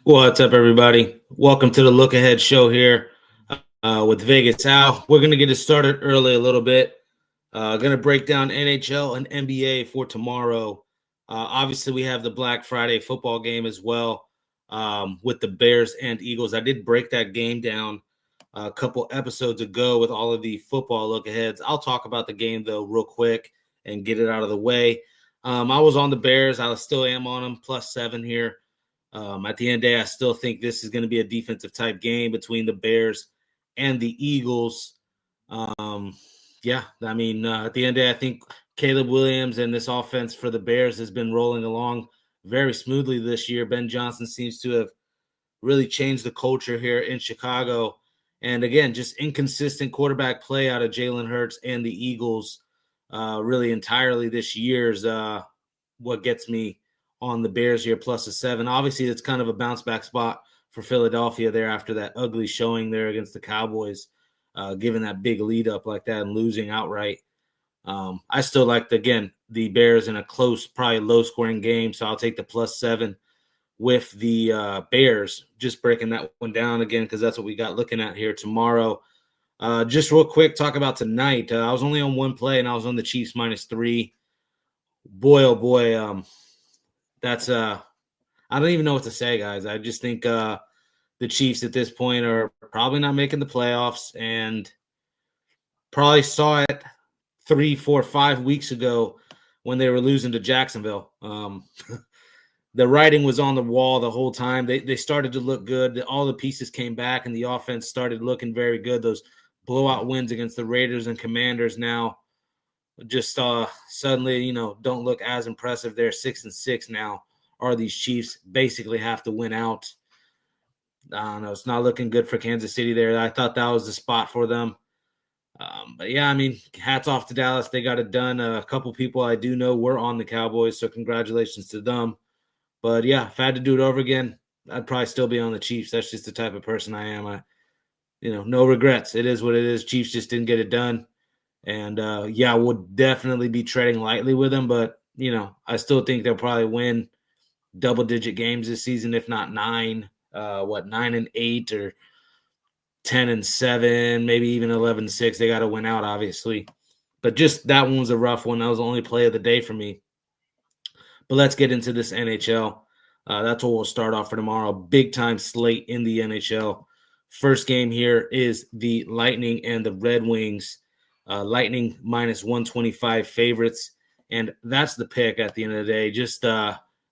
What's up, everybody? Welcome to the Look Ahead show here with Vegas Al. We're going to get it started early a little bit. Going to break down NHL and NBA for tomorrow. Obviously, we have the Black Friday football game as well with the Bears and Eagles. I did break that game down a couple episodes ago with all of the football look aheads. I'll talk about the game, though, real quick and get it out of the way. I was on the Bears. I still am on them, +7 here. At the end of the day, I still think this is going to be a defensive type game between the Bears and the Eagles. At the end of the day, I think Caleb Williams and this offense for the Bears has been rolling along very smoothly this year. Ben Johnson seems to have really changed the culture here in Chicago. And again, just inconsistent quarterback play out of Jalen Hurts and the Eagles really entirely this year is what gets me on the Bears here +7. Obviously, it's kind of a bounce back spot for Philadelphia there after that ugly showing there against the Cowboys, giving that big lead up like that and losing outright. I still like, the Bears in a close, probably low scoring game. So I'll take the +7 with the Bears, just breaking that one down again, because that's what we got looking at here tomorrow. Just real quick, talk about tonight. I was only on one play and I was on the Chiefs -3. Boy, oh boy. That's I don't even know what to say, guys. I just think the Chiefs at this point are probably not making the playoffs, and probably saw it 3, 4, 5 weeks ago when they were losing to Jacksonville. The writing was on the wall the whole time. They started to look good. All the pieces came back, and the offense started looking very good. Those blowout wins against the Raiders and Commanders now just suddenly, don't look as impressive. They're 6-6 now. Are these Chiefs basically have to win out? I don't know. It's not looking good for Kansas City there. I thought that was the spot for them. But yeah, hats off to Dallas. They got it done. A couple people I do know were on the Cowboys, so congratulations to them. But yeah, if I had to do it over again, I'd probably still be on the Chiefs. That's just the type of person I am. No regrets. It is what it is. Chiefs just didn't get it done. And, we'll definitely be treading lightly with them. But, I still think they'll probably win double-digit games this season, if not 9. 9-8 or 10-7, maybe even 11-6. They got to win out, obviously. But just that one was a rough one. That was the only play of the day for me. But let's get into this NHL. That's what we'll start off for tomorrow. Big-time slate in the NHL. First game here is the Lightning and the Red Wings. Lightning -125 favorites, and that's the pick at the end of the day. Just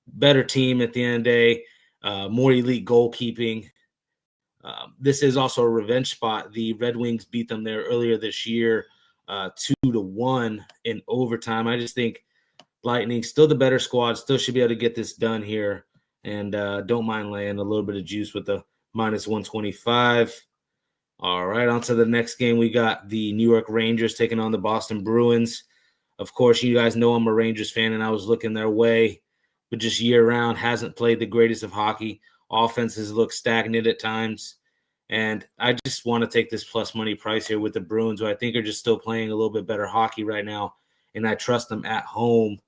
better team at the end of the day, more elite goalkeeping. This is also a revenge spot. The Red Wings beat them there earlier this year, 2-1 in overtime. I just think Lightning still the better squad, still should be able to get this done here, and don't mind laying a little bit of juice with the -125. All right, on to the next game. We got the New York Rangers taking on the Boston Bruins. Of course, you guys know I'm a Rangers fan, and I was looking their way, but just year-round hasn't played the greatest of hockey. Offenses look stagnant at times, and I just want to take this plus money price here with the Bruins, who I think are just still playing a little bit better hockey right now, and I trust them at home.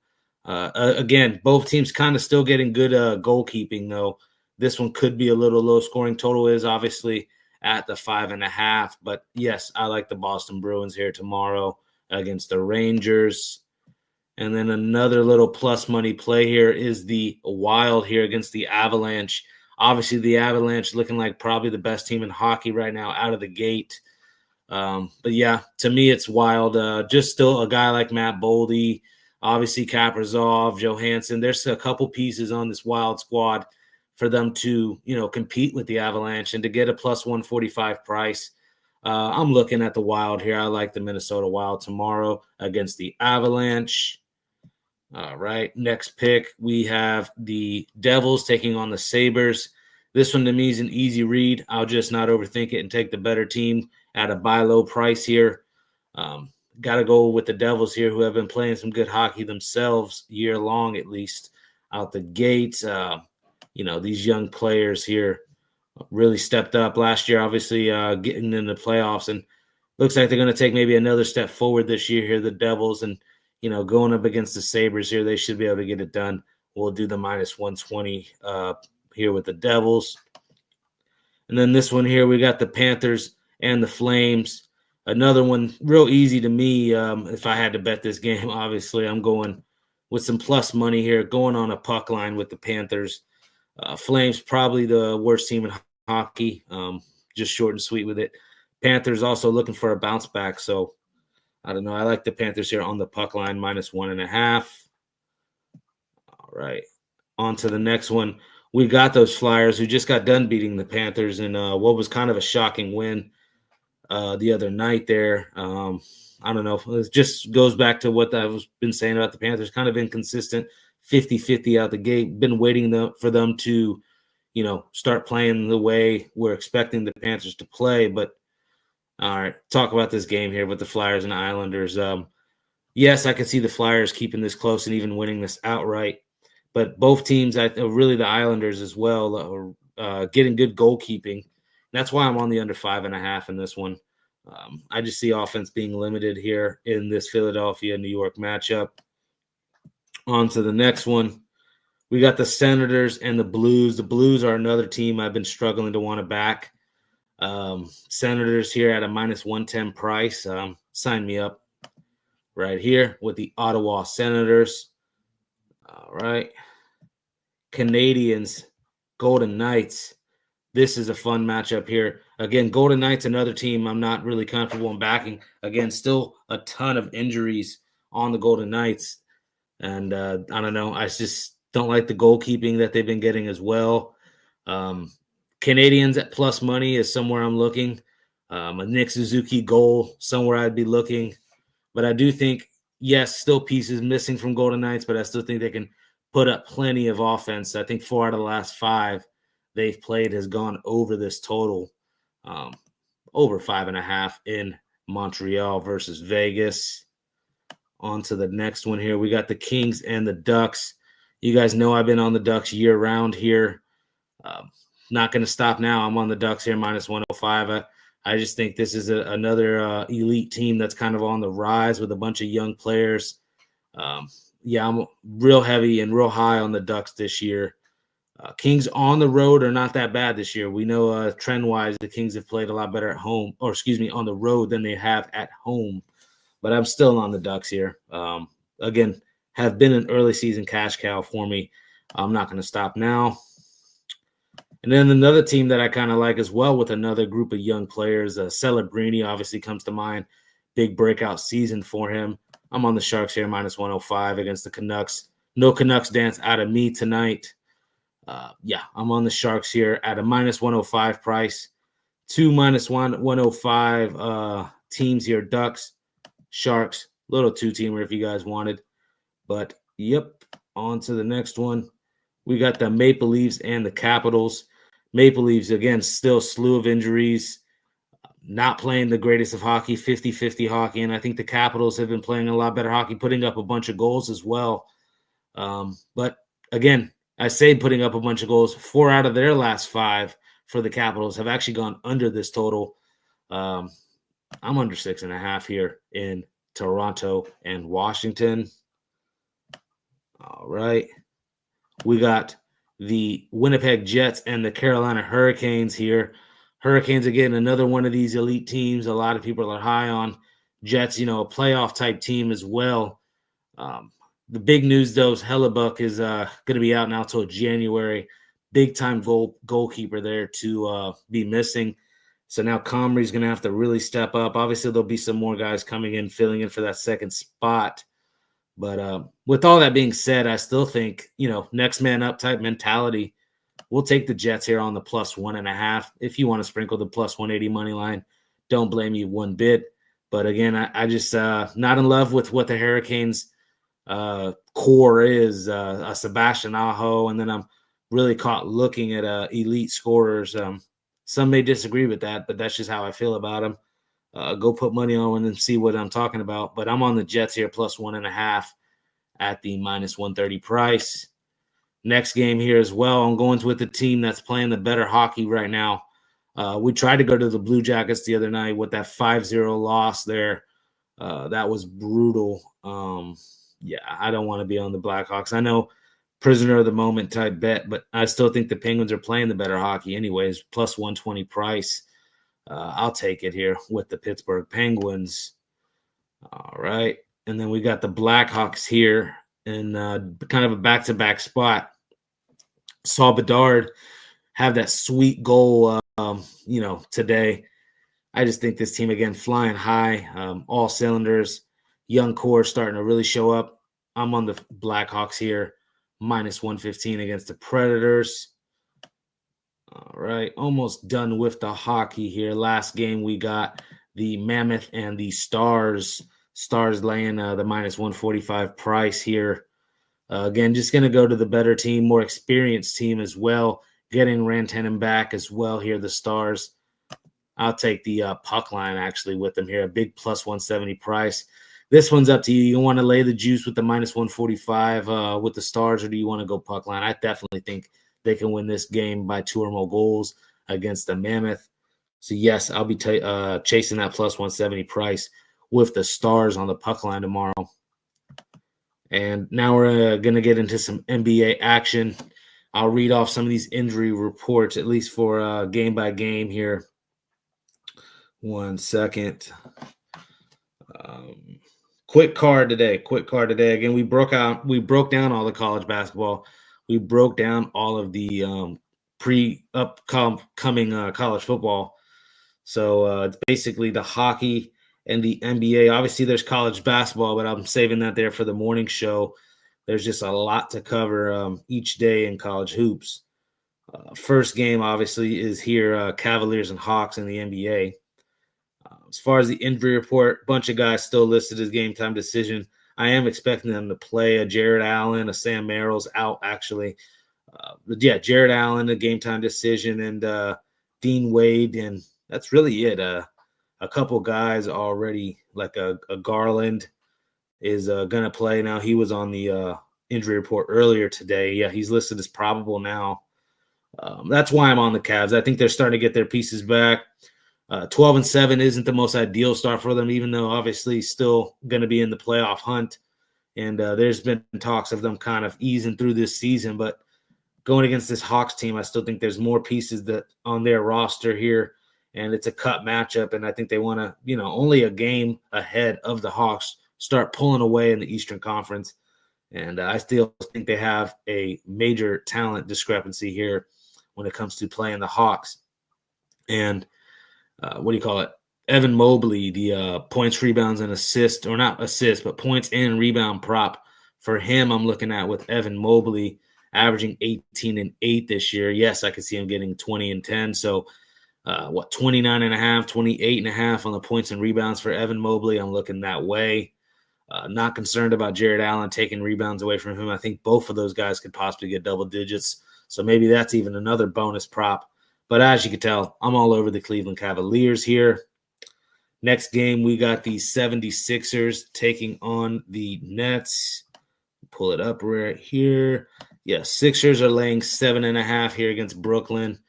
Again, both teams kind of still getting good goalkeeping, though. This one could be a little low-scoring. Total is obviously at the 5.5. But yes, I like the Boston Bruins here tomorrow against the Rangers. And then another little plus money play here is the Wild here against the Avalanche. Obviously, the Avalanche looking like probably the best team in hockey right now out of the gate. But yeah, to me, it's Wild. Just still a guy like Matt Boldy, obviously Kaprizov, Johansson. There's a couple pieces on this Wild squad for them to, compete with the Avalanche and to get a +145 price. I'm looking at the Wild here. I like the Minnesota Wild tomorrow against the Avalanche. All right, next pick, we have the Devils taking on the Sabres. This one to me is an easy read. I'll just not overthink it and take the better team at a buy low price here. Got to go with the Devils here, who have been playing some good hockey themselves year long, at least out the gate. These young players here really stepped up last year, obviously getting in the playoffs, and looks like they're going to take maybe another step forward this year here, the Devils, and, going up against the Sabres here, they should be able to get it done. We'll do the -120 here with the Devils. And then this one here, we got the Panthers and the Flames. Another one real easy to me. If I had to bet this game, obviously I'm going with some plus money here, going on a puck line with the Panthers. Flames probably the worst team in hockey. Just short and sweet with it. Panthers also looking for a bounce back. So I don't know. I like the Panthers here on the puck line, -1.5. All right. On to the next one. We got those Flyers who just got done beating the Panthers in what was kind of a shocking win the other night there. I don't know. It just goes back to what I've been saying about the Panthers. Kind of inconsistent, 50-50 out the gate. Been waiting for them to, start playing the way we're expecting the Panthers to play. But, all right, talk about this game here with the Flyers and Islanders. Yes, I can see the Flyers keeping this close and even winning this outright. But both teams, really the Islanders as well, are getting good goalkeeping. That's why I'm on the under 5.5 in this one. I just see offense being limited here in this Philadelphia-New York matchup. On to the next one. We got the Senators and the Blues. The Blues are another team I've been struggling to want to back. Senators here at a -110 price. Sign me up right here with the Ottawa Senators. All right. Canadians, Golden Knights. This is a fun matchup here. Again, Golden Knights, another team I'm not really comfortable in backing. Again, still a ton of injuries on the Golden Knights. And I don't know. I just don't like the goalkeeping that they've been getting as well. Canadians at plus money is somewhere I'm looking. A Nick Suzuki goal, somewhere I'd be looking. But I do think, yes, still pieces missing from Golden Knights, but I still think they can put up plenty of offense. I think 4 out of the last 5 they've played has gone over this total, over 5.5 in Montreal versus Vegas. On to the next one here. We got the Kings and the Ducks. You guys know I've been on the Ducks year-round here. Not going to stop now. I'm on the Ducks here, -105. I just think this is another elite team that's kind of on the rise with a bunch of young players. I'm real heavy and real high on the Ducks this year. Kings on the road are not that bad this year. We know trend-wise the Kings have played a lot better on the road than they have at home. But I'm still on the Ducks here. Again, have been an early season cash cow for me. I'm not going to stop now. And then another team that I kind of like as well with another group of young players, Celebrini obviously comes to mind. Big breakout season for him. I'm on the Sharks here, -105 against the Canucks. No Canucks dance out of me tonight. I'm on the Sharks here at a -105 price. 2 -105 teams here, Ducks, Sharks, little 2-teamer if you guys wanted. But, on to the next one. We got the Maple Leafs and the Capitals. Maple Leafs, again, still slew of injuries. Not playing the greatest of hockey, 50-50 hockey. And I think the Capitals have been playing a lot better hockey, putting up a bunch of goals as well. But, again, I say putting up a bunch of goals. 4 out of their last 5 for the Capitals have actually gone under this total. I'm under 6.5 here in Toronto and Washington. All right. We got the Winnipeg Jets and the Carolina Hurricanes here. Hurricanes, again, another one of these elite teams a lot of people are high on. Jets, a playoff type team as well. The big news, though, is Hellebuck is going to be out now until January. Big-time goalkeeper there to be missing. So now Comrie's going to have to really step up. Obviously, there'll be some more guys coming in, filling in for that second spot. But with all that being said, I still think, next man up type mentality. We'll take the Jets here on the +1.5. If you want to sprinkle the +180 money line, don't blame you one bit. But again, I just not in love with what the Hurricanes core is. A Sebastian Aho, and then I'm really caught looking at elite scorers. Some may disagree with that, but that's just how I feel about them. Go put money on and then see what I'm talking about. But I'm on the Jets here +1.5 at the -130 price. Next game here as well, I'm going with the team that's playing the better hockey right now. We tried to go to the Blue Jackets the other night with that 5-0 loss there. That was brutal. I don't want to be on the Blackhawks. I know prisoner of the moment type bet, but I still think the Penguins are playing the better hockey anyways. Plus 120 price. I'll take it here with the Pittsburgh Penguins. All right. And then we got the Blackhawks here in kind of a back-to-back spot. Saw Bedard have that sweet goal, today. I just think this team, again, flying high, all cylinders. Young core starting to really show up. I'm on the Blackhawks here, minus 115 against the Predators. All right, almost done with the hockey here. Last game we got the Mammoth and the Stars. Stars laying the minus 145 price here. Again, just going to go to the better team, more experienced team as well. Getting Rantanen back as well here, the Stars. I'll take the puck line actually with them here, a big plus 170 price. This one's up to you. You want to lay the juice with the minus 145 with the Stars, or do you want to go puck line? I definitely think they can win this game by 2 or more goals against the Mammoth. So, yes, I'll be chasing that plus 170 price with the Stars on the puck line tomorrow. And now we're going to get into some NBA action. I'll read off some of these injury reports, at least for game by game here. 1 second. Quick card today. Again, we broke down all the college basketball. We broke down all of the upcoming college football. So it's basically the hockey and the NBA. Obviously, there's college basketball, but I'm saving that there for the morning show. There's just a lot to cover each day in college hoops. First game, obviously, is here, Cavaliers and Hawks in the NBA. As far as the injury report, a bunch of guys still listed as game-time decision. I am expecting them to play. A Jared Allen, a Sam Merrill's out, actually. Jared Allen, a game-time decision, and Dean Wade, and that's really it. A couple guys already, like a Garland is going to play now. He was on the injury report earlier today. Yeah, he's listed as probable now. That's why I'm on the Cavs. I think they're starting to get their pieces back. 12-7 isn't the most ideal start for them, even though obviously still going to be in the playoff hunt. And there's been talks of them kind of easing through this season. But going against this Hawks team, I still think there's more pieces that on their roster here. And it's a cut matchup. And I think they want to, only a game ahead of the Hawks, start pulling away in the Eastern Conference. And I still think they have a major talent discrepancy here when it comes to playing the Hawks. And Evan Mobley, the points, rebounds, and assists, or not assists, but points and rebound prop. For him, I'm looking at with Evan Mobley averaging 18 and 8 this year. Yes, I could see him getting 20 and 10. So, 29 and a half, 28 and a half on the points and rebounds for Evan Mobley. I'm looking that way. Not concerned about Jared Allen taking rebounds away from him. I think both of those guys could possibly get double digits. So maybe that's even another bonus prop. But as you can tell, I'm all over the Cleveland Cavaliers here. Next game, we got the 76ers taking on the Nets. Pull it up right here. Yeah, Sixers are laying 7.5 here against Brooklyn.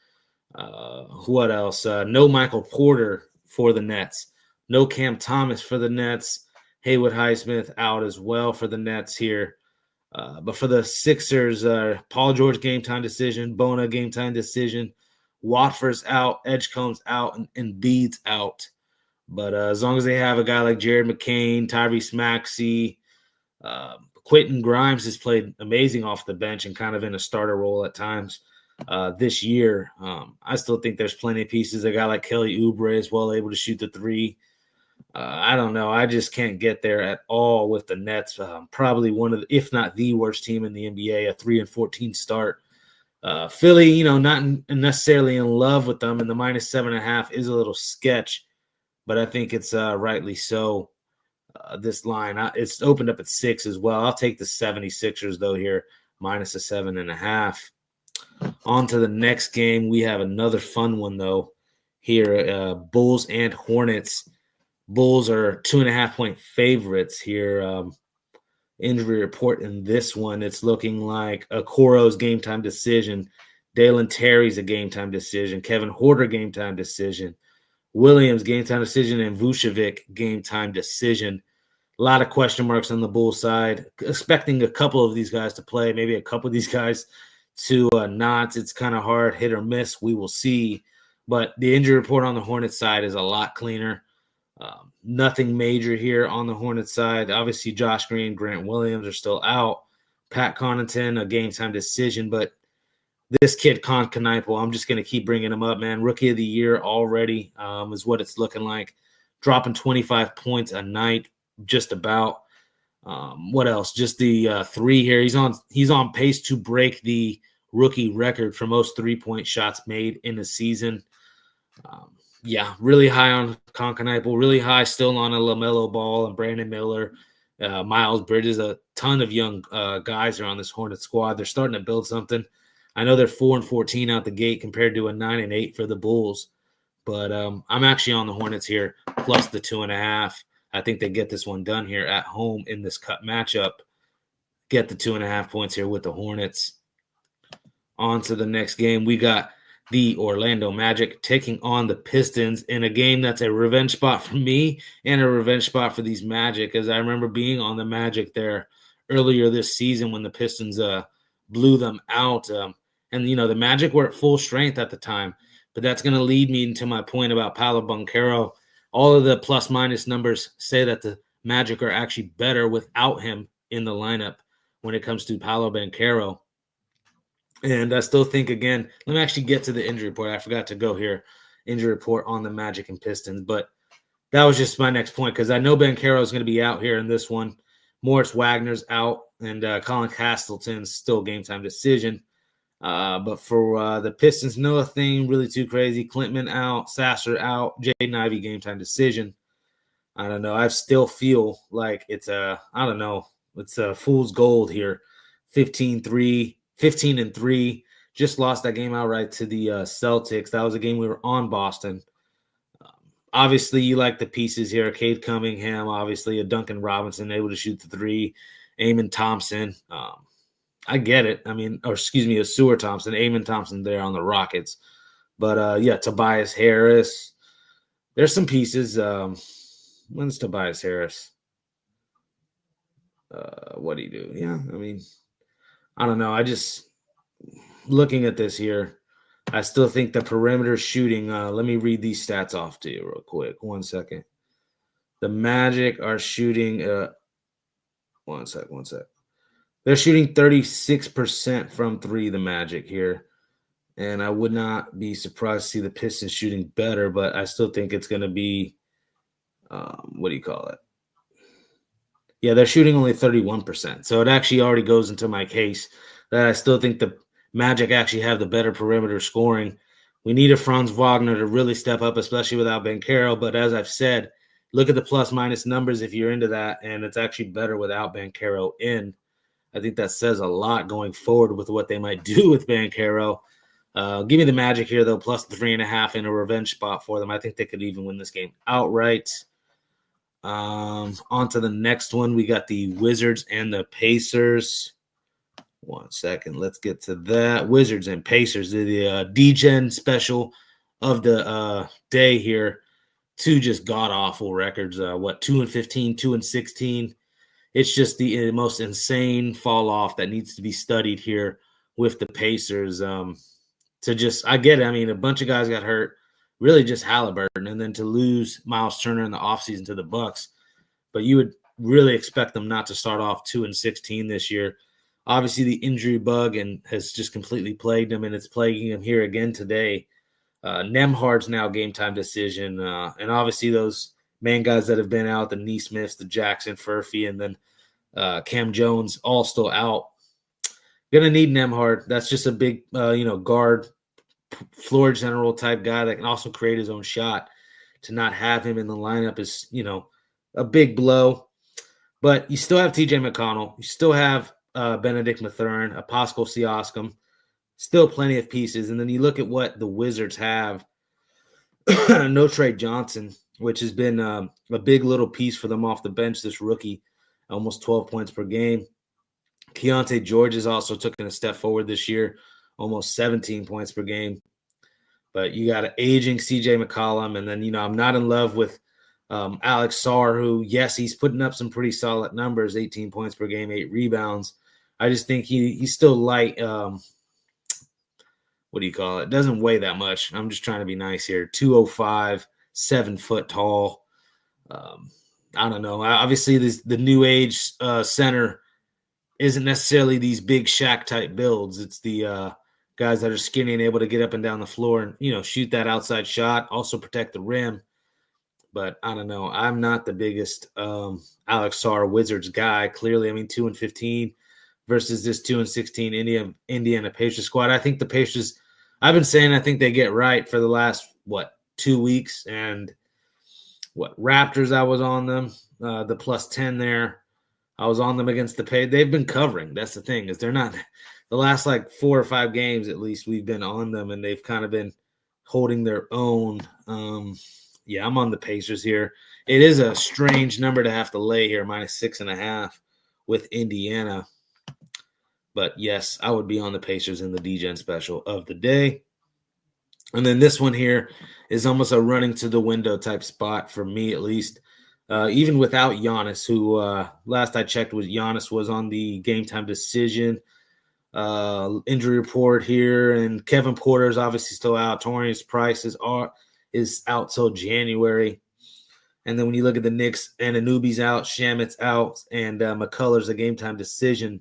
What else? No Michael Porter for the Nets. No Cam Thomas for the Nets. Haywood Highsmith out as well for the Nets here. But for the Sixers, Paul George game time decision, Bona game time decision. Watford's out, Edgecomb's out, and Embiid's out. But as long as they have a guy like Jared McCain, Tyrese Maxey, Quentin Grimes has played amazing off the bench and kind of in a starter role at times this year. I still think there's plenty of pieces. A guy like Kelly Oubre is well able to shoot the three. I don't know. I just can't get there at all with the Nets. Probably one of the, if not the worst team in the NBA, a 3-14 start. Philly, not necessarily in love with them, and the minus 7.5 is a little sketch, but I think it's rightly so. This line, it's opened up at 6 as well. I'll take the 76ers, though, here, minus a 7.5. On to the next game. We have another fun one, though, here, Bulls and Hornets. Bulls are 2.5-point favorites here. Injury report in this one, it's looking like Okoro's game time decision, Dalen Terry's a game time decision, Kevin Huerter game time decision, Williams game time decision, and Vucevic game time decision. A lot of question marks on the Bulls side. Expecting a couple of these guys to play, maybe a couple of these guys to not. It's kind of hard, hit or miss. We will see. But the injury report on the Hornets side is a lot cleaner. Nothing major here on the Hornets side. Obviously, Josh Green, Grant Williams are still out. Pat Connaughton, a game-time decision. But this kid, Con Kniple, I'm just going to keep bringing him up, man. Rookie of the year already is what it's looking like. Dropping 25 points a night, just about. What else? Just the 3 here. He's on pace to break the rookie record for most 3-point shots made in a season. Really high on Con Kniple, really high still on a LaMelo Ball and Brandon Miller, Miles Bridges. A ton of young guys are on this Hornet squad. They're starting to build something. I know they're 4-14 out the gate compared to a 9-8 for the Bulls, but I'm actually on the Hornets here, plus the 2.5. I think they get this one done here at home in this cut matchup. Get the 2.5 points here with the Hornets. On to the next game. We got the Orlando Magic taking on the Pistons in a game that's a revenge spot for me and a revenge spot for these Magic, as I remember being on the Magic there earlier this season when the Pistons blew them out. And, the Magic were at full strength at the time. But that's going to lead me into my point about Paolo Banchero. All of the plus-minus numbers say that the Magic are actually better without him in the lineup when it comes to Paolo Banchero. And I still think, again, let me actually get to the injury report. I forgot to go here. Injury report on the Magic and Pistons. But that was just my next point because I know Banchero is going to be out here in this one. Moritz Wagner's out, and Colin Castleton's still game-time decision. But for the Pistons, nothing really too crazy. Clintman out, Sasser out, Jaden Ivey game-time decision. I don't know. I still feel like it's a fool's gold here. 15-3. Just lost that game outright to the Celtics. That was a game we were on Boston. Obviously, you like the pieces here. Cade Cunningham, obviously, a Duncan Robinson able to shoot the 3. Eamon Thompson. I get it. A Sewer Thompson. Eamon Thompson there on the Rockets. But, Tobias Harris. There's some pieces. When's Tobias Harris? What do you do? Yeah, I don't know. I just looking at this here, I still think the perimeter shooting. Let me read these stats off to you real quick. 1 second. The Magic are shooting. One sec. They're shooting 36% from 3. The Magic here, and I would not be surprised to see the Pistons shooting better. But I still think it's going to be. What do you call it? Yeah, they're shooting only 31%. So it actually already goes into my case that I still think the Magic actually have the better perimeter scoring. We need a Franz Wagner to really step up, especially without Banchero. But as I've said, look at the plus-minus numbers if you're into that, and it's actually better without Banchero in. I think that says a lot going forward with what they might do with Banchero. Give me the Magic here, though, plus the 3.5 in a revenge spot for them. I think they could even win this game outright. On to the next one. We got the Wizards and the Pacers. 1 second. Let's get to that. Wizards and Pacers. The D-Gen special of the day here. 2 just god-awful records. 2-15, 2-16. It's just the most insane fall-off that needs to be studied here with the Pacers. I get it. A bunch of guys got hurt. Really just Halliburton, and then to lose Miles Turner in the offseason to the Bucks. But you would really expect them not to start off 2-16 this year. Obviously, the injury bug has just completely plagued them, and it's plaguing them here again today. Nemhard's now game-time decision. And obviously those main guys that have been out, the Neesmiths, the Jackson, Furphy, and then Cam Jones, all still out. Going to need Nemhard. That's just a big, guard, floor general type guy that can also create his own shot. To not have him in the lineup is, a big blow. But you still have TJ McConnell. You still have Benedict Mathurin, Pascal Siakam. Still plenty of pieces. And then you look at what the Wizards have. No Trey Johnson, which has been a big little piece for them off the bench, this rookie. Almost 12 points per game. Keontae George has also taken a step forward this year. Almost 17 points per game. But you got an aging CJ McCollum. And then, I'm not in love with Alex Sarr, who, yes, he's putting up some pretty solid numbers, 18 points per game, 8 rebounds. I just think he's still light. What do you call it? Doesn't weigh that much. I'm just trying to be nice here. 205, 7 foot tall. I don't know. Obviously, the new age center isn't necessarily these big Shaq type builds. It's the guys that are skinny and able to get up and down the floor and, shoot that outside shot, also protect the rim. But I don't know. I'm not the biggest Alex Sarr Wizards guy. Clearly, 2-15 versus this 2-16 Indiana Pacers squad. I think the Pacers, I've been saying I think they get right for the last, 2 weeks. And Raptors, I was on them, the +10 there. I was on them against the Pacers. They've been covering. That's the thing, is they're not – the last 4 or 5 games at least we've been on them, and they've kind of been holding their own. Yeah, I'm on the Pacers here. It is a strange number to have to lay here, -6.5 with Indiana. But, yes, I would be on the Pacers in the DGen special of the day. And then this one here is almost a running to the window type spot for me, at least. Even without Giannis, who last I checked Giannis was on the game time decision injury report here. And Kevin Porter's obviously still out. Torian Price is out till January. And then when you look at the Knicks, Anunoby's out, Shamit's out, and McCullough's a game time decision.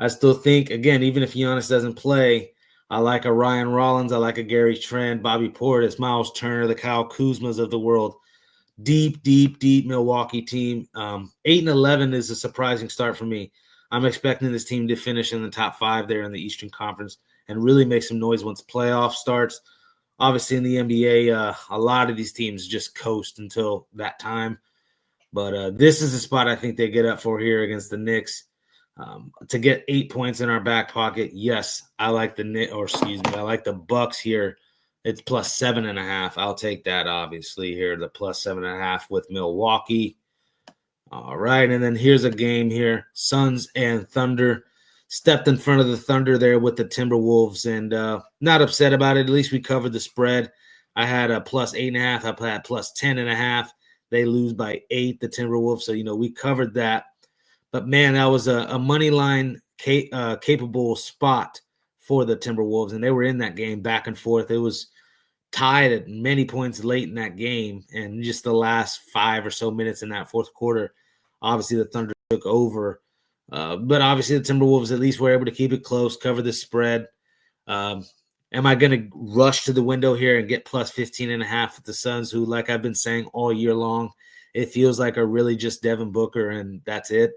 I still think, again, even if Giannis doesn't play, I like a Ryan Rollins, I like a Gary Trent, Bobby Portis, Miles Turner, the Kyle Kuzmas of the world. Deep Milwaukee team. 8-11 is a surprising start for me. I'm expecting this team to finish in the top 5 there in the Eastern Conference and really make some noise once playoff starts. Obviously, in the NBA, a lot of these teams just coast until that time. But this is a spot I think they get up for here against the Knicks. To get 8 points in our back pocket, yes, I like I like the Bucks here. It's +7.5. I'll take that, obviously, here, the +7.5 with Milwaukee. All right, and then here's a game here. Suns and Thunder. Stepped in front of the Thunder there with the Timberwolves, and not upset about it. At least we covered the spread. I had a +8.5. I had +10.5. They lose by 8, the Timberwolves. So, we covered that. But, man, that was a money line capable spot for the Timberwolves, and they were in that game back and forth. It was tied at many points late in that game, and just the last 5 or so minutes in that fourth quarter, obviously the Thunder took over. But obviously the Timberwolves at least were able to keep it close, cover the spread. Am I going to rush to the window here and get +15.5 with the Suns, who, like I've been saying all year long, it feels like are really just Devin Booker, and that's it.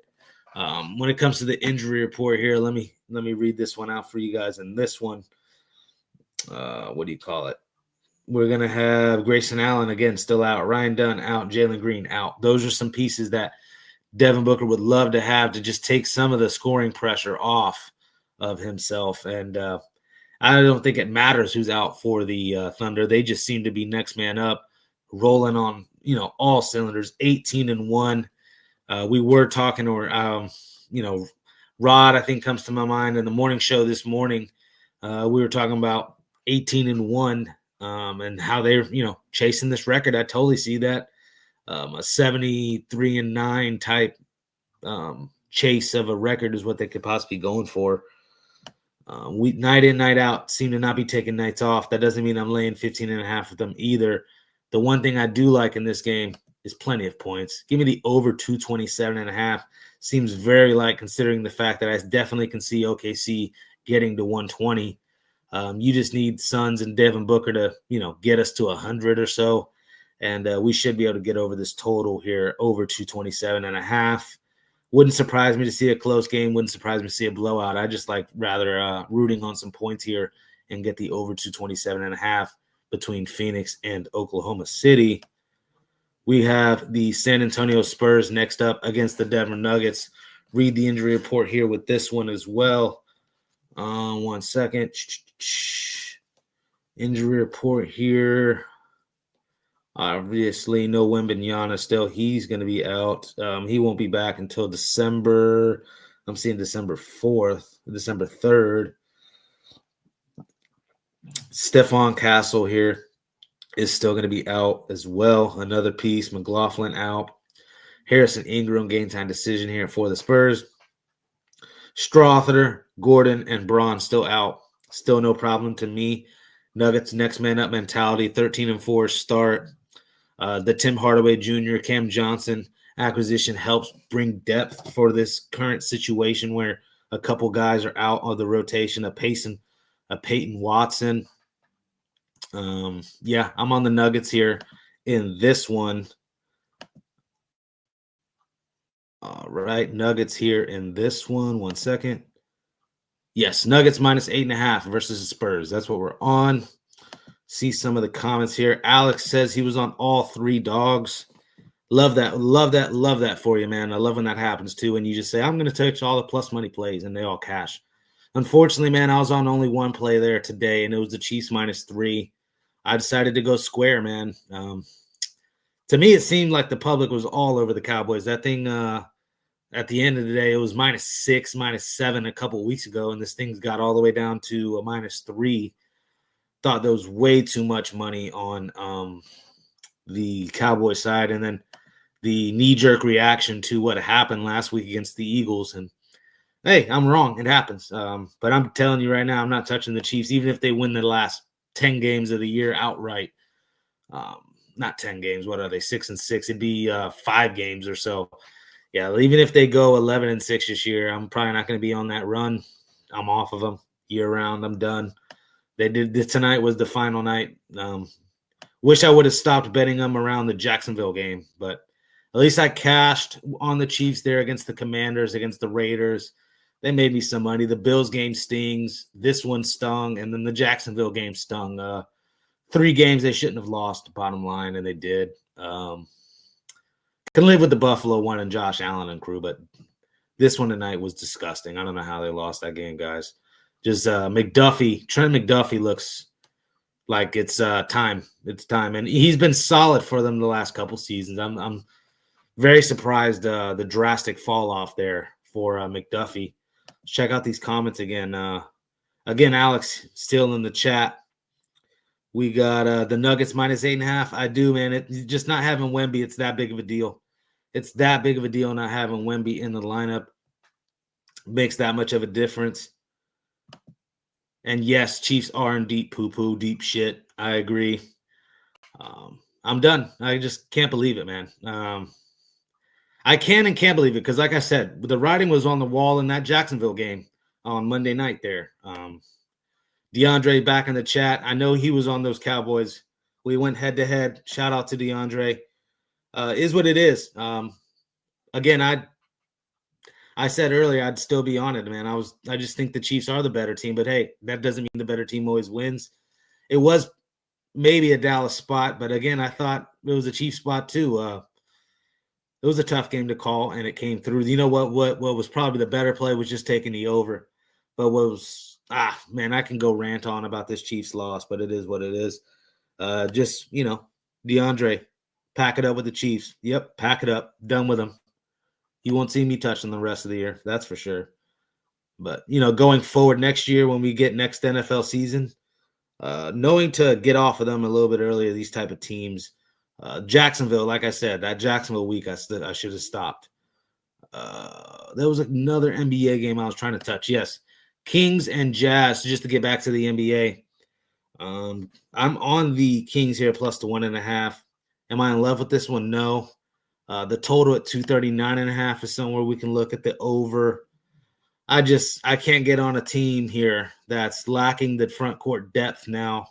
When it comes to the injury report here, let me read this one out for you guys. And this one, what do you call it? We're going to have Grayson Allen, again, still out. Ryan Dunn out. Jalen Green out. Those are some pieces that Devin Booker would love to have to just take some of the scoring pressure off of himself. And I don't think it matters who's out for the Thunder. They just seem to be next man up, rolling on, all cylinders, 18-1. We were talking, Rod, I think, comes to my mind in the morning show this morning. We were talking about 18-1 and how they're, chasing this record. I totally see that. A 73-9 type chase of a record is what they could possibly be going for. We night in, night out seem to not be taking nights off. That doesn't mean I'm laying 15.5 with them either. The one thing I do like in this game is plenty of points. Give me the over 227.5. Seems very light considering the fact that I definitely can see OKC getting to 120. You just need Suns and Devin Booker to, get us to 100 or so. And we should be able to get over this total here, over 227.5. Wouldn't surprise me to see a close game. Wouldn't surprise me to see a blowout. I just like rather rooting on some points here and get the over 227.5 between Phoenix and Oklahoma City. We have the San Antonio Spurs next up against the Denver Nuggets. Read the injury report here with this one as well. 1 second. Injury report here. Obviously, no Wembanyama still. He's going to be out. He won't be back until December. I'm seeing December 4th, December 3rd. Stephon Castle here. is still going to be out as well. Another piece, McLaughlin out. Harrison Ingram, game time decision here for the Spurs. Strother, Gordon, and Braun still out. Still no problem to me. Nuggets next man up mentality, 13-4 start. The Tim Hardaway Jr., Cam Johnson acquisition helps bring depth for this current situation where a couple guys are out of the rotation. A Peyton Watson. Yeah, I'm on the Nuggets here in this one. All right, Nuggets here in this one. 1 second. Yes, Nuggets minus 8.5 versus the Spurs. That's what we're on. See some of the comments here. Alex says he was on all three dogs. Love that. Love that. Love that for you, man. I love when that happens too. And you just say, I'm going to touch all the plus money plays and they all cash. Unfortunately, man, I was on only one play there today, and it was the Chiefs -3. I decided to go square, man. To me, it seemed like the public was all over the Cowboys. That thing, at the end of the day, it was -6, -7 a couple weeks ago, and this thing's got all the way down to a -3. Thought there was way too much money on the Cowboy side, and then the knee-jerk reaction to what happened last week against the Eagles. And hey, I'm wrong. It happens. But I'm telling you right now, I'm not touching the Chiefs, even if they win the last 10 games of the year outright. Not 10 games. What are they? 6-6. It'd be 5 games or so. Yeah, even if they go 11-6 this year, I'm probably not going to be on that run. I'm off of them year-round. I'm done. They did this tonight was the final night. Wish I would have stopped betting them around the Jacksonville game, but at least I cashed on the Chiefs there against the Commanders, against the Raiders. They made me some money. The Bills game stings. This one stung, and then the Jacksonville game stung. 3 games they shouldn't have lost, bottom line, and they did. Can live with the Buffalo one and Josh Allen and crew, but this one tonight was disgusting. I don't know how they lost that game, guys. Just Trent McDuffie looks like it's time. It's time, and he's been solid for them the last couple seasons. I'm very surprised the drastic fall off there for McDuffie. Check out these comments again. Again, Alex still in the chat. We got the Nuggets -8.5. I do, man. It's just not having Wemby. It's that big of a deal. It's that big of a deal not having Wemby in the lineup. Makes that much of a difference. And yes, Chiefs are in deep poo-poo, deep shit. I agree. I'm done. I just can't believe it, man. I can and can't believe it because, like I said, the writing was on the wall in that Jacksonville game on Monday night there. DeAndre back in the chat. I know he was on those Cowboys. We went head-to-head. Shout out to DeAndre. Is what it is. Again, I said earlier I'd still be on it, man. I just think the Chiefs are the better team, but hey, that doesn't mean the better team always wins. It was maybe a Dallas spot, but again, I thought it was a Chiefs spot too. It was a tough game to call, and it came through. You know what was probably the better play was just taking the over. But man, I can go rant on about this Chiefs loss, but it is what it is. Just, DeAndre, pack it up with the Chiefs. Yep, pack it up. Done with them. You won't see me touching the rest of the year. That's for sure. But, going forward next year when we get next NFL season, knowing to get off of them a little bit earlier, these type of teams. Jacksonville, like I said, that Jacksonville week, I should have stopped. There was another NBA game I was trying to touch. Yes, Kings and Jazz, just to get back to the NBA. I'm on the Kings here plus the 1.5. Am I in love with this one? No. The total at 239.5 is somewhere we can look at the over. I can't get on a team here that's lacking the front court depth now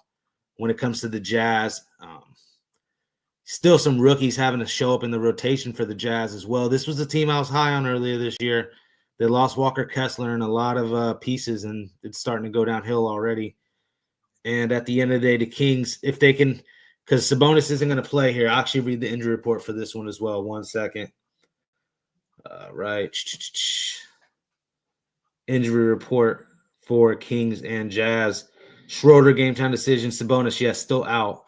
when it comes to the Jazz. Still some rookies having to show up in the rotation for the Jazz as well. This was the team I was high on earlier this year. They lost Walker Kessler and a lot of pieces, and it's starting to go downhill already. And at the end of the day, the Kings, if they can – because Sabonis isn't going to play here. I'll actually read the injury report for this one as well. 1 second. Right. Injury report for Kings and Jazz. Schroeder, game time decision. Sabonis, yes, still out.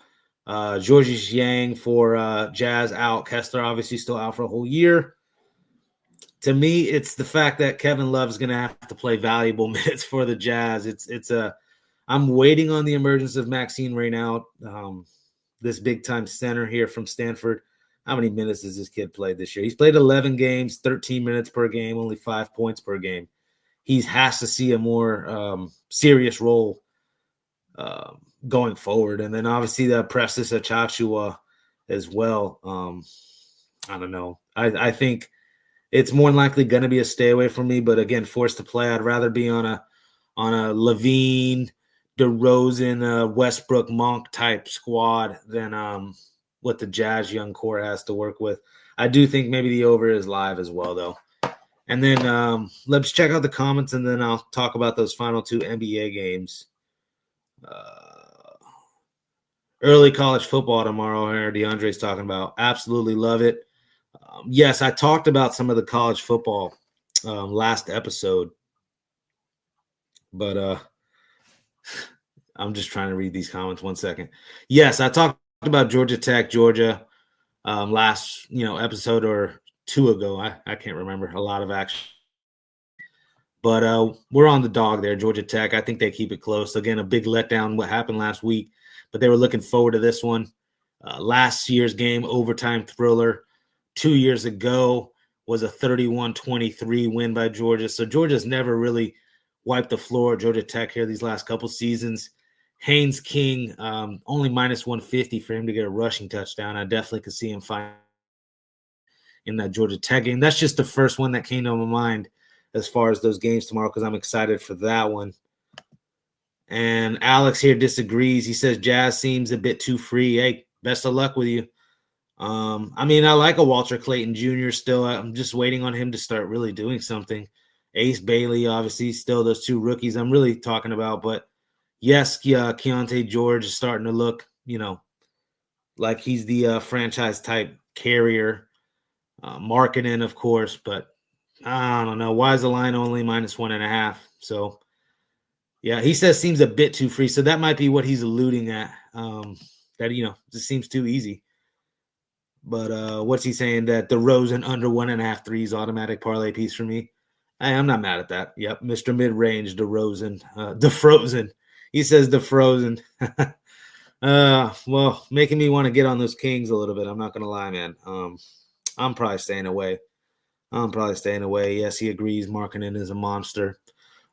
Georges Yang for Jazz out. Kessler obviously still out for a whole year. To me, it's the fact that Kevin Love is going to have to play valuable minutes for the Jazz. I'm waiting on the emergence of Maxine Reynaud. this big-time center here from Stanford. How many minutes has this kid played this year? He's played 11 games, 13 minutes per game, only 5 points per game. He has to see a more serious role going forward. And then obviously the Prestis Achachua as well. I don't know. I think it's more than likely going to be a stay away from me, but again, forced to play. I'd rather be on a Levine, DeRozan, Westbrook, Monk type squad than what the Jazz young core has to work with. I do think maybe the over is live as well, though. And then let's check out the comments, and then I'll talk about those final 2 NBA games. Early college football tomorrow here, DeAndre's talking about. Absolutely love it. Yes, I talked about some of the college football last episode, but I'm just trying to read these comments 1 second. Yes, I talked about Georgia Tech, Georgia last episode or 2 ago. I can't remember. A lot of action. But we're on the dog there, Georgia Tech. I think they keep it close. Again, a big letdown what happened last week, but they were looking forward to this one. Last year's game, overtime thriller. 2 years ago was a 31-23 win by Georgia. So Georgia's never really wiped the floor. Georgia Tech here these last couple seasons. Haynes King, only minus 150 for him to get a rushing touchdown. I definitely could see him find in that Georgia Tech game. That's just the first one that came to my mind as far as those games tomorrow because I'm excited for that one. And Alex here disagrees. He says Jazz seems a bit too free. Hey, best of luck with you. I mean, I like a Walter Clayton Jr. still. I'm just waiting on him to start really doing something. Ace Bailey, obviously, still those 2 rookies I'm really talking about. But yes, Keontae George is starting to look, like he's the franchise type carrier. Marketing, of course, but I don't know. Why is the line only minus 1.5? So, yeah, he says seems a bit too free. So that might be what he's alluding at. That, just seems too easy. But what's he saying? That DeRozan under 1.5 threes automatic parlay piece for me? I'm not mad at that. Yep, Mr. Mid-Range, DeRozan. DeFrozen. He says DeFrozen. Well, making me want to get on those Kings a little bit. I'm not going to lie, man. I'm probably staying away. Yes, he agrees. Markkanen is a monster.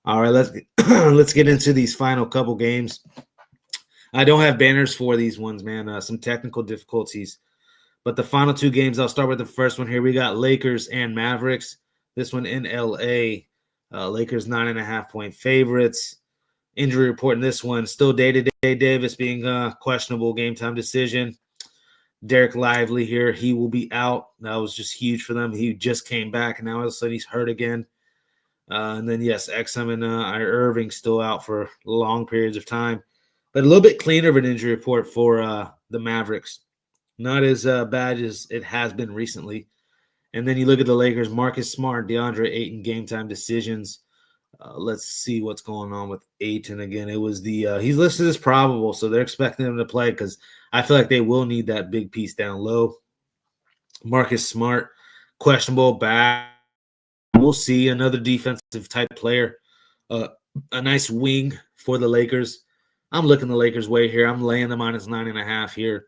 All right, let's get into these final couple games. I don't have banners for these ones, man. Some technical difficulties. But the final 2 games, I'll start with the first one here. We got Lakers and Mavericks. This one in L.A. Lakers 9.5-point favorites. Injury report in this one. Still day-to-day Davis being questionable game-time decision. Derek Lively here. He will be out. That was just huge for them. He just came back, and now all of a sudden he's hurt again. And then, yes, Exum and Irving still out for long periods of time. But a little bit cleaner of an injury report for the Mavericks. Not as bad as it has been recently. And then you look at the Lakers, Marcus Smart, DeAndre Ayton, game-time decisions. Let's see what's going on with Ayton again. It was he's listed as probable, so they're expecting him to play because I feel like they will need that big piece down low. Marcus Smart, questionable back. We'll see. Another defensive type player. A nice wing for the Lakers. I'm looking the Lakers' way here. I'm laying the minus 9.5 here.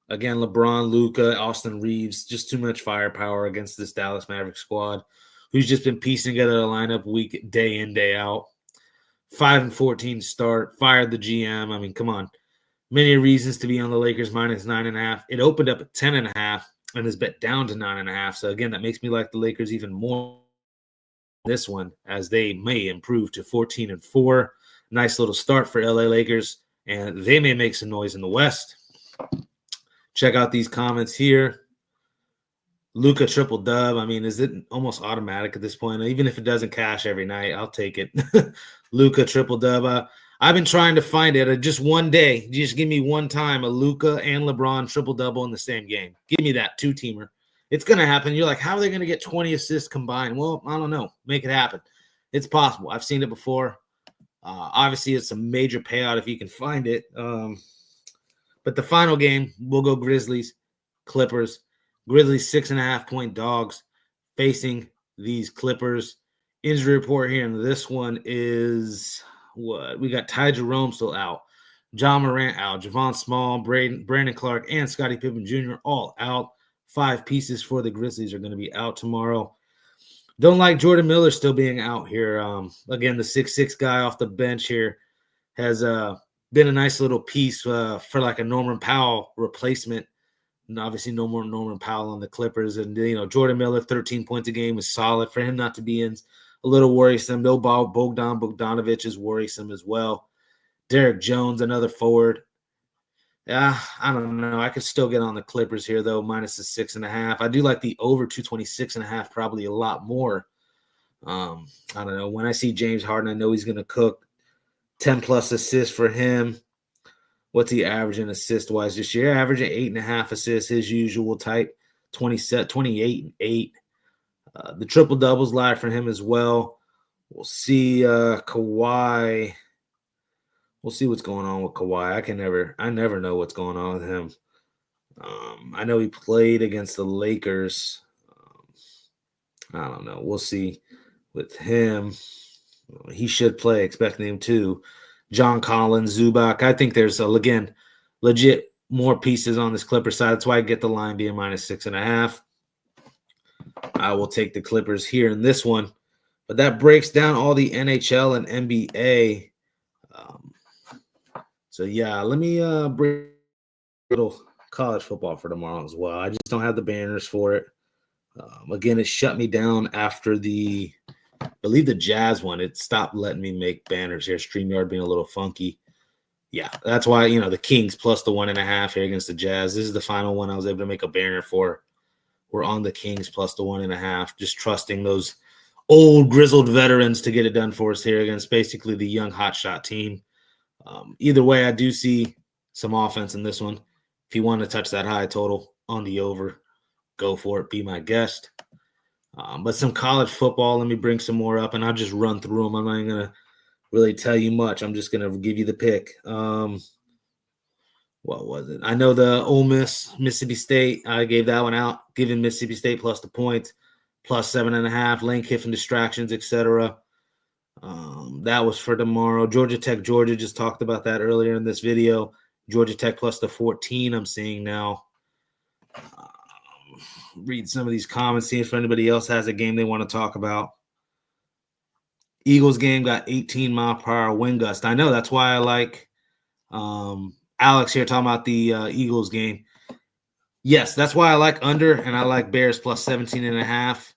Again, LeBron, Luka, Austin Reeves, just too much firepower against this Dallas Mavericks squad, who's just been piecing together a lineup week, day in, day out. 5-14 start, fired the GM. I mean, come on. Many reasons to be on the Lakers minus 9.5. It opened up at 10.5 and is bet down to 9.5. So, again, that makes me like the Lakers even more this one as they may improve to 14-4. Nice little start for LA Lakers, and they may make some noise in the West. Check out these comments here. Luka triple dub. I mean, is it almost automatic at this point? Even if it doesn't cash every night, I'll take it. Luka triple dub. I've been trying to find it. Just one day, just give me one time a Luka and LeBron triple double in the same game. Give me that 2-teamer. It's going to happen. You're like, how are they going to get 20 assists combined? Well, I don't know. Make it happen. It's possible. I've seen it before. Obviously, it's a major payout if you can find it. But the final game, we'll go Grizzlies, Clippers. Grizzlies 6.5-point dogs facing these Clippers. Injury report here, and this one is what? We got Ty Jerome still out. John Morant out. Javon Small, Brandon Clark, and Scottie Pippen Jr. all out. 5 pieces for the Grizzlies are going to be out tomorrow. Don't like Jordan Miller still being out here. Again, the 6'6" guy off the bench here has been a nice little piece for like a Norman Powell replacement. And obviously, no more Norman Powell on the Clippers. And, Jordan Miller, 13 points a game is solid. For him not to be in, a little worrisome. No Bogdanovich is worrisome as well. Derek Jones, another forward. Yeah, I don't know. I could still get on the Clippers here, though, minus the 6.5. I do like the over 226.5 probably a lot more. I don't know. When I see James Harden, I know he's going to cook. 10-plus assists for him. What's he averaging assist-wise this year? Averaging 8.5 assists, his usual type, 28 and 8. The triple-doubles live for him as well. We'll see Kawhi. We'll see what's going on with Kawhi. I never know what's going on with him. I know he played against the Lakers. I don't know. We'll see with him. He should play, expecting him to. John Collins, Zubac. I think there's, again, legit more pieces on this Clipper side. That's why I get the line being minus 6.5. I will take the Clippers here in this one. But that breaks down all the NHL and NBA. So, yeah, let me bring a little college football for tomorrow as well. I just don't have the banners for it. Again, it shut me down after I believe the Jazz one. It stopped letting me make banners here. StreamYard being a little funky. Yeah, that's why, the Kings plus the 1.5 here against the Jazz. This is the final one I was able to make a banner for. We're on the Kings plus the 1.5, just trusting those old grizzled veterans to get it done for us here against basically the young hotshot team. Either way, I do see some offense in this one. If you want to touch that high total on the over, go for it. Be my guest. But some college football, let me bring some more up, and I'll just run through them. I'm not even going to really tell you much. I'm just going to give you the pick. What was it? I know the Ole Miss, Mississippi State. I gave that one out, giving Mississippi State plus the points, plus 7.5, Lane Kiffin distractions, etc. That was for tomorrow. Georgia Tech, Georgia, just talked about that earlier in this video. Georgia Tech plus the 14 I'm seeing now. Read some of these comments, see if anybody else has a game they want to talk about. Eagles game got 18-mile-per-hour wind gust. I know, that's why I like Alex here talking about the Eagles game. Yes, that's why I like under, and I like Bears plus 17.5.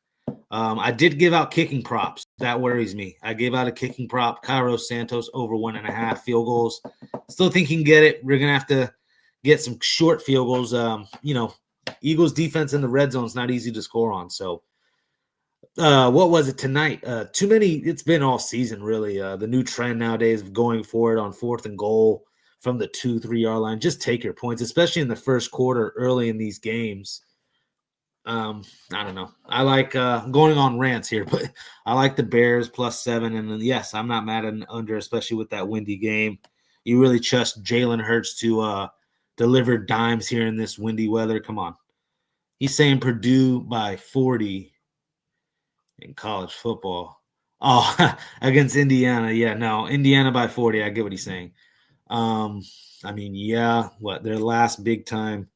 I did give out kicking props. That worries me. I gave out a kicking prop, Cairo Santos over 1.5 field goals. Still think he can get it. We're going to have to get some short field goals. Eagles defense in the red zone is not easy to score on. So what was it tonight? Too many. It's been all season, really. The new trend nowadays of going for it on 4th and goal from the 2-3 yard line. Just take your points, especially in the first quarter early in these games. I don't know. I like going on rants here, but I like the Bears plus 7. And then, yes, I'm not mad at an under, especially with that windy game. You really trust Jalen Hurts to deliver dimes here in this windy weather. Come on. He's saying Purdue by 40 in college football. Oh, against Indiana. Yeah, no, Indiana by 40. I get what he's saying. Their last big time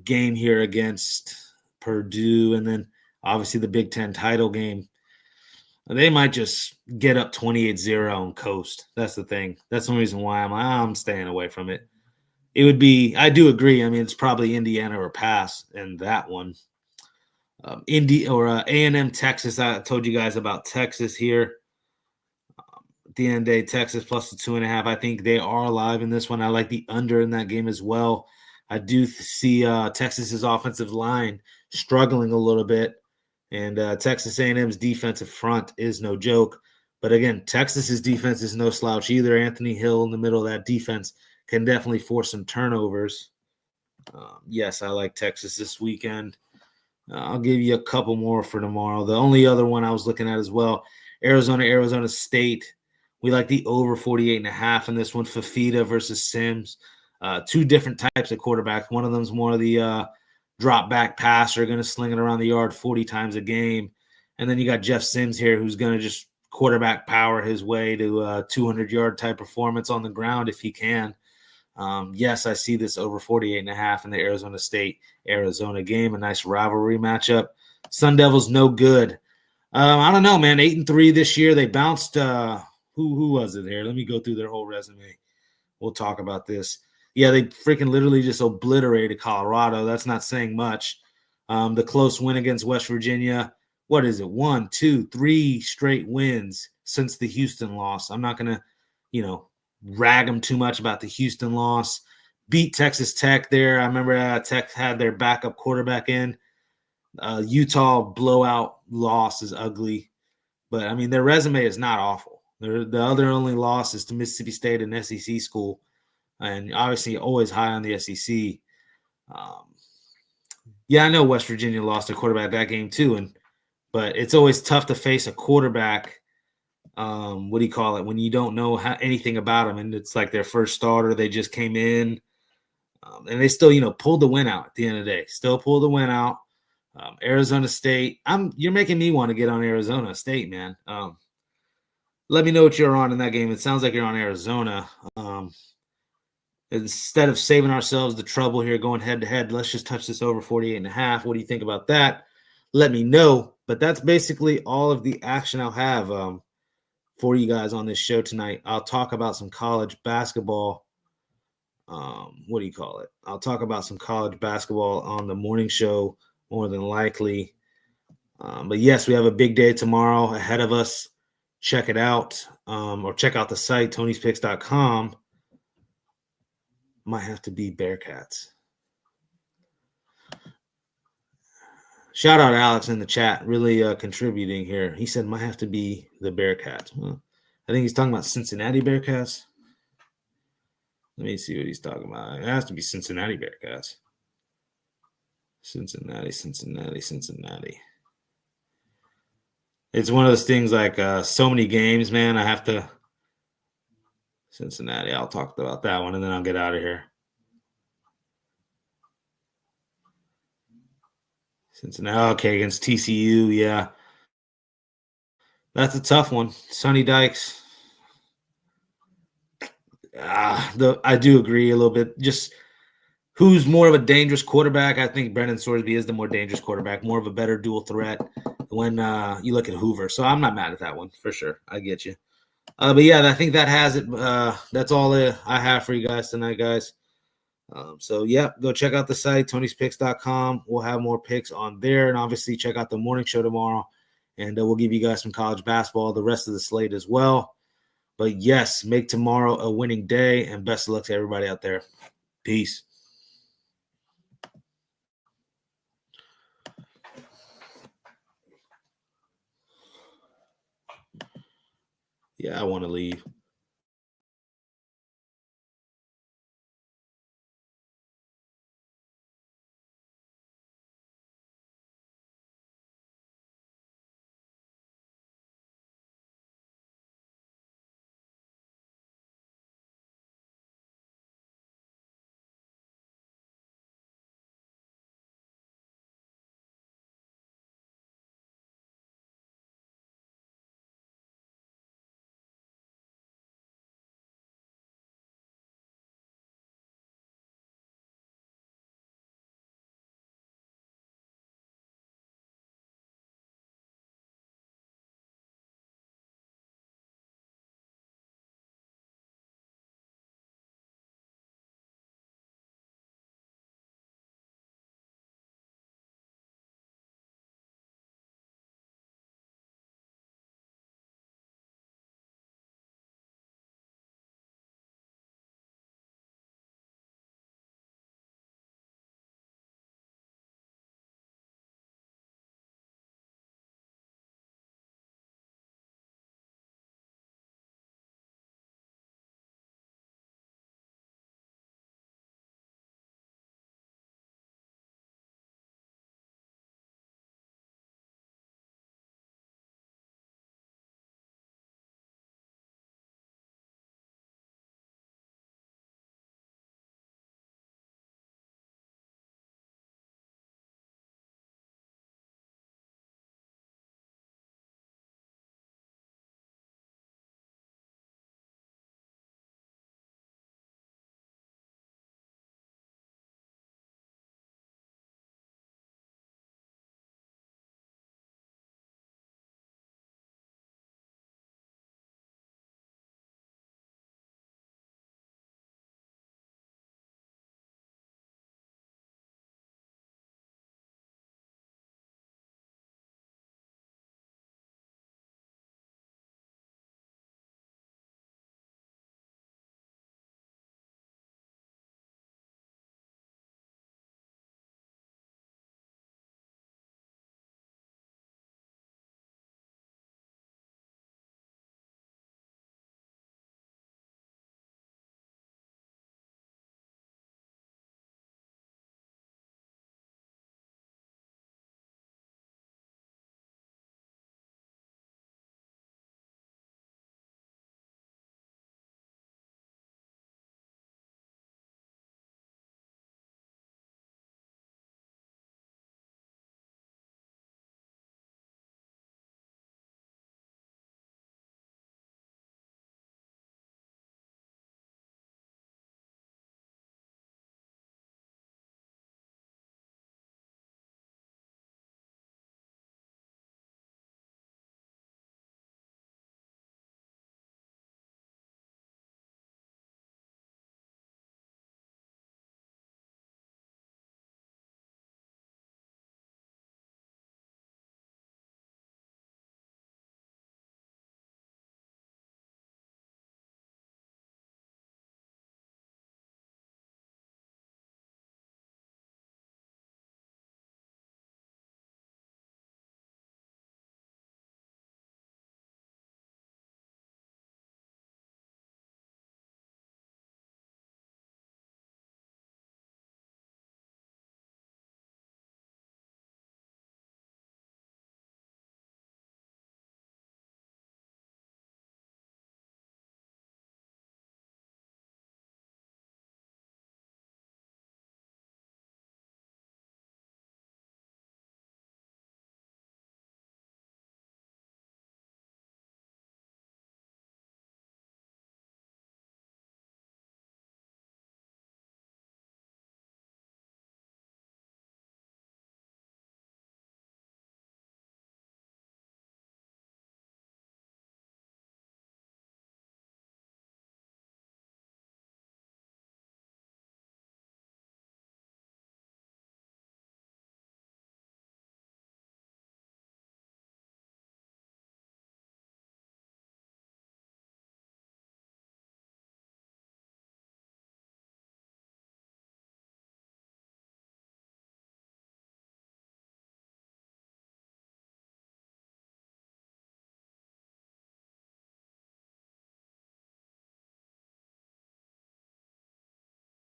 game here against Purdue, and then obviously the Big Ten title game. They might just get up 28-0 and coast. That's the thing. That's the reason why I'm staying away from it. It would be, I do agree. I mean, it's probably Indiana or pass in that one. A&M Texas. I told you guys about Texas here. At the end of the day, Texas plus the 2.5. I think they are alive in this one. I like the under in that game as well. I do see Texas's offensive line struggling a little bit, and Texas A&M's defensive front is no joke. But again, Texas's defense is no slouch either. Anthony Hill in the middle of that defense can definitely force some turnovers. Yes, I like Texas this weekend. I'll give you a couple more for tomorrow. The only other one I was looking at as well, Arizona State. We like the over 48.5 in this one. Fafita versus Sims. 2 different types of quarterback. One of them is more of the drop back passer, going to sling it around the yard 40 times a game. And then you got Jeff Sims here, who's going to just quarterback power his way to a 200-yard type performance on the ground if he can. Yes, I see this over 48.5 in the Arizona State-Arizona game, a nice rivalry matchup. Sun Devils no good. I don't know, man. 8-3 this year. They bounced. Who was it here? Let me go through their whole resume. We'll talk about this. Yeah, they freaking literally just obliterated Colorado. That's not saying much. The close win against West Virginia. What is it? 1, 2, 3 straight wins since the Houston loss. I'm not going to, rag them too much about the Houston loss. Beat Texas Tech there. I remember Tech had their backup quarterback in. Utah blowout loss is ugly. But, I mean, their resume is not awful. The other only loss is to Mississippi State, an SEC school. And obviously always high on the SEC. Yeah, I know West Virginia lost their quarterback that game too, but it's always tough to face a quarterback. What do you call it? When you don't know anything about them, and it's like their first starter, they just came in, and they still, pulled the win out at the end of the day. Still pulled the win out. Arizona State. You're making me want to get on Arizona State, man. Let me know what you're on in that game. It sounds like you're on Arizona. Instead of saving ourselves the trouble here going head-to-head, let's just touch this over 48.5. What do you think about that? Let me know. But that's basically all of the action I'll have for you guys on this show tonight. I'll talk about some college basketball. What do you call it? I'll talk about some college basketball on the morning show more than likely. But, yes, we have a big day tomorrow ahead of us. Check it out or check out the site, tonyspicks.com. Might have to be Bearcats. Shout out to Alex in the chat, really contributing here. He said might have to be the Bearcats. Well, I think he's talking about Cincinnati Bearcats. Let me see what he's talking about. It has to be Cincinnati Bearcats. Cincinnati. It's one of those things like so many games, man. I have to Cincinnati. I'll talk about that one, and then I'll get out of here. Cincinnati, okay, against TCU, yeah. That's a tough one. Sonny Dykes. I do agree a little bit. Just who's more of a dangerous quarterback? I think Brendan Sorsby is the more dangerous quarterback, more of a better dual threat when you look at Hoover. So I'm not mad at that one for sure. I get you. But yeah, I think that has it. That's all I have for you guys tonight, guys. So yeah, go check out the site, tonyspicks.com. We'll have more picks on there, and obviously check out the morning show tomorrow, and we'll give you guys some college basketball, the rest of the slate as well. But yes, make tomorrow a winning day, and best of luck to everybody out there. Peace. Yeah, I want to leave.